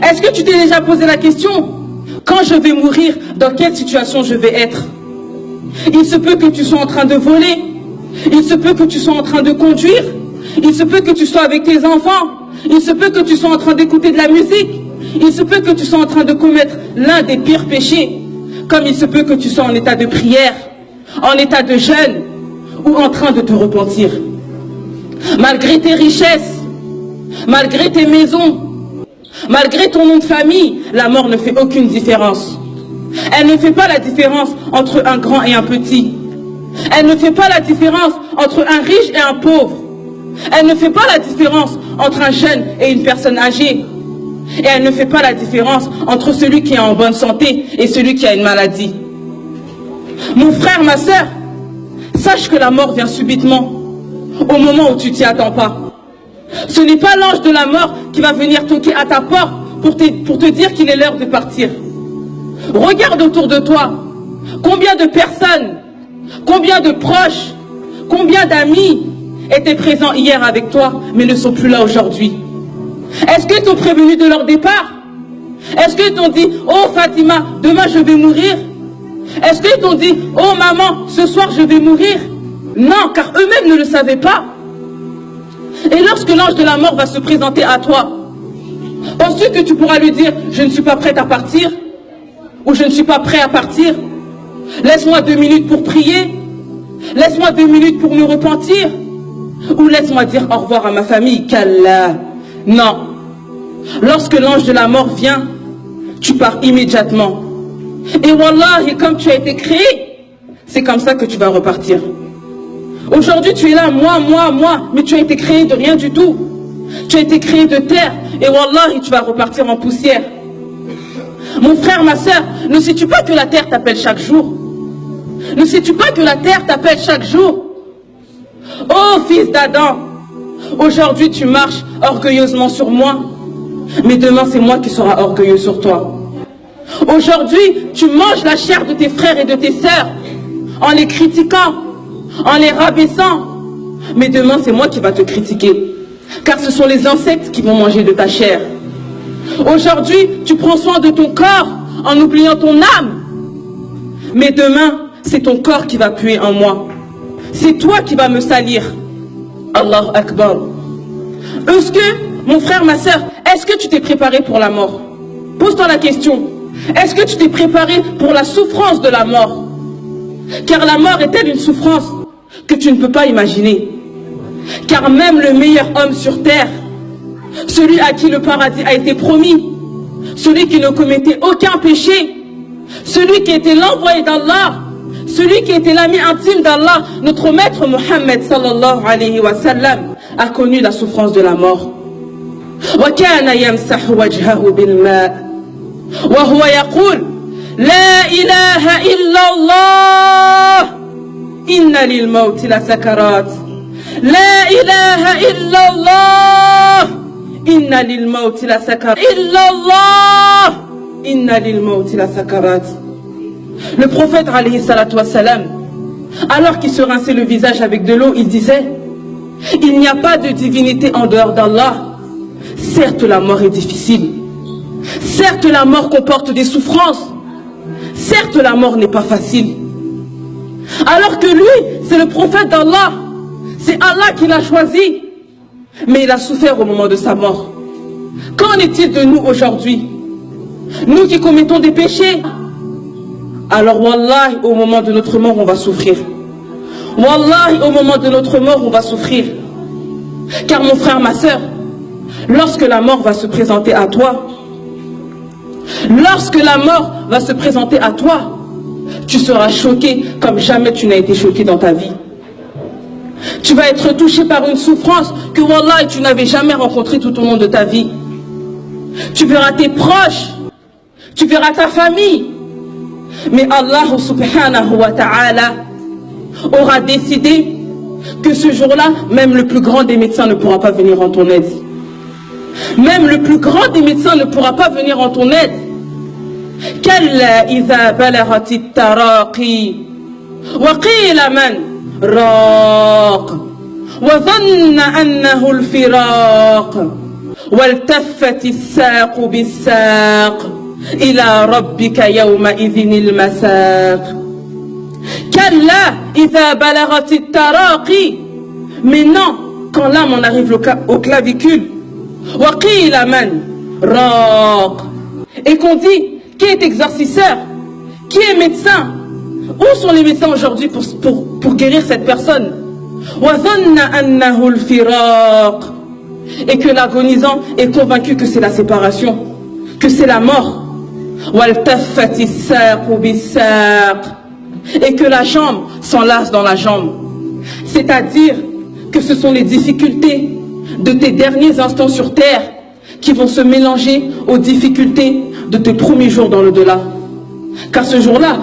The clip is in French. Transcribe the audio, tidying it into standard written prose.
Est-ce que tu t'es déjà posé la question, quand je vais mourir, dans quelle situation je vais être? Il se peut que tu sois en train de voler, il se peut que tu sois en train de conduire, il se peut que tu sois avec tes enfants, il se peut que tu sois en train d'écouter de la musique, il se peut que tu sois en train de commettre l'un des pires péchés, comme il se peut que tu sois en état de prière, en état de jeûne, ou en train de te repentir. Malgré tes richesses, malgré tes maisons, malgré ton nom de famille, la mort ne fait aucune différence. Elle ne fait pas la différence entre un grand et un petit. Elle ne fait pas la différence entre un riche et un pauvre. Elle ne fait pas la différence entre un jeune et une personne âgée. Et elle ne fait pas la différence entre celui qui est en bonne santé et celui qui a une maladie. Mon frère, ma soeur, sache que la mort vient subitement, au moment où tu t'y attends pas. Ce n'est pas l'ange de la mort qui va venir toquer à ta porte pour te dire qu'il est l'heure de partir. Regarde autour de toi. Combien de personnes, combien de proches, combien d'amis étaient présents hier avec toi, mais ne sont plus là aujourd'hui? Est-ce qu'ils t'ont prévenu de leur départ? Est-ce qu'ils t'ont dit, oh Fatima, demain je vais mourir? Est-ce qu'ils t'ont dit, oh maman, ce soir je vais mourir? Non, car eux-mêmes ne le savaient pas. Et lorsque l'ange de la mort va se présenter à toi, penses-tu que tu pourras lui dire, je ne suis pas prête à partir? Ou je ne suis pas prêt à partir? Laisse-moi 2 minutes pour prier. Laisse-moi 2 minutes pour me repentir. Ou laisse-moi dire au revoir à ma famille. Qu'Allah. Non. Lorsque l'ange de la mort vient, tu pars immédiatement. Et wallahi, comme tu as été créé, c'est comme ça que tu vas repartir. Aujourd'hui, tu es là, moi, mais tu as été créé de rien du tout. Tu as été créé de terre. Et wallahi, tu vas repartir en poussière. Mon frère, ma soeur, ne sais-tu pas que la terre t'appelle chaque jour? Ne sais-tu pas que la terre t'appelle chaque jour? Oh, fils d'Adam, aujourd'hui tu marches orgueilleusement sur moi, mais demain c'est moi qui serai orgueilleux sur toi. Aujourd'hui, tu manges la chair de tes frères et de tes sœurs en les critiquant, en les rabaissant, mais demain c'est moi qui va te critiquer, car ce sont les insectes qui vont manger de ta chair. Aujourd'hui, tu prends soin de ton corps en oubliant ton âme. Mais demain, c'est ton corps qui va puer en moi. C'est toi qui vas me salir. Allahu Akbar. Est-ce que, mon frère, ma soeur, est-ce que tu t'es préparé pour la mort? Pose-toi la question. Est-ce que tu t'es préparé pour la souffrance de la mort? Car la mort est-elle une souffrance que tu ne peux pas imaginer? Car même le meilleur homme sur terre, celui à qui le paradis a été promis, celui qui ne commettait aucun péché, celui qui était l'envoyé d'Allah, celui qui était l'ami intime d'Allah, notre maître Mohammed sallallahu alayhi wa sallam, a connu la souffrance de la mort. وكان يمسح وجهه بالماء وهو يقول لا إله إلا الله إن للموت لسكرات لا إله إلا الله إن للموت لسكرات إلا الله إن للموت لسكرات. Le prophète alayhi salatu wassalam, alors qu'il se rinçait le visage avec de l'eau, il disait, il n'y a pas de divinité en dehors d'Allah. Certes, la mort est difficile. Certes, la mort comporte des souffrances. Certes, la mort n'est pas facile. Alors que lui, c'est le prophète d'Allah. C'est Allah qui l'a choisi. Mais il a souffert au moment de sa mort. Qu'en est-il de nous aujourd'hui? Nous qui commettons des péchés. Alors, wallahi, au moment de notre mort, on va souffrir. Wallahi, au moment de notre mort, on va souffrir. Car mon frère, ma soeur, lorsque la mort va se présenter à toi, lorsque la mort va se présenter à toi, tu seras choqué comme jamais tu n'as été choqué dans ta vie. Tu vas être touché par une souffrance que wallahi, tu n'avais jamais rencontrée tout au long de ta vie. Tu verras tes proches, tu verras ta famille. Mais Allah subhanahu wa ta'ala aura décidé que ce jour-là, même le plus grand des médecins ne pourra pas venir en ton aide. Même le plus grand des médecins ne pourra pas venir en ton aide. Kalla idha balaghat at-taraqi wa qila man raq wa dhanna annahu al-firaq وَالْتَفَّتِ السَّاقُ بِالسَّاقِ إِلَى رَبِّكَ يَوْمَئِذٍ الْمَسَاقِ كَلَّا إِذَا بَلَغَتِ التَّرَاقِي. Mais non, quand l'âme en arrive au clavicule, وَقِيلَ مَنْ رَاقٍ. Et qu'on dit, qui est exorcisseur? Qui est médecin? Où sont les médecins aujourd'hui pour guérir cette personne? وَظَنَّ أَنَّهُ الْفِرَاقِ. Et que l'agonisant est convaincu que c'est la séparation, que c'est la mort. وَالْتَفَّتِ السَّاقُ بِالسَّاقِ. Et que la jambe s'enlace dans la jambe. C'est-à-dire que ce sont les difficultés de tes derniers instants sur terre qui vont se mélanger aux difficultés de tes premiers jours dans l'au-delà. Car ce jour-là,